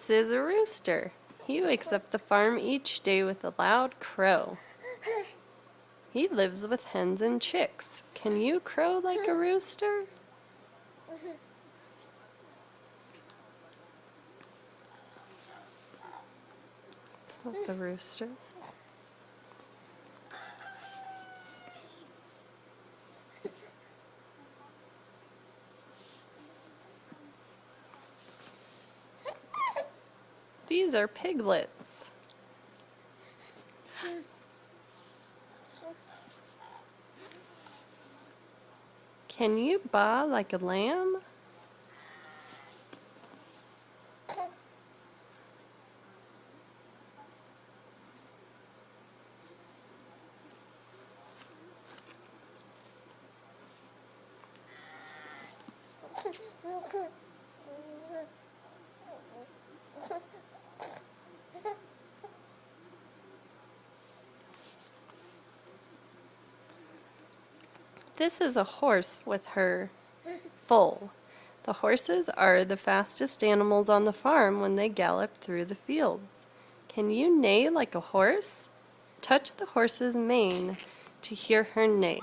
This is a rooster. He wakes up the farm each day with a loud crow. He lives with hens and chicks. Can you crow like a rooster? It's not the rooster. These are piglets. Can you baa like a lamb? This is a horse with her foal. The horses are the fastest animals on the farm when they gallop through the fields. Can you neigh like a horse? Touch the horse's mane to hear her neigh.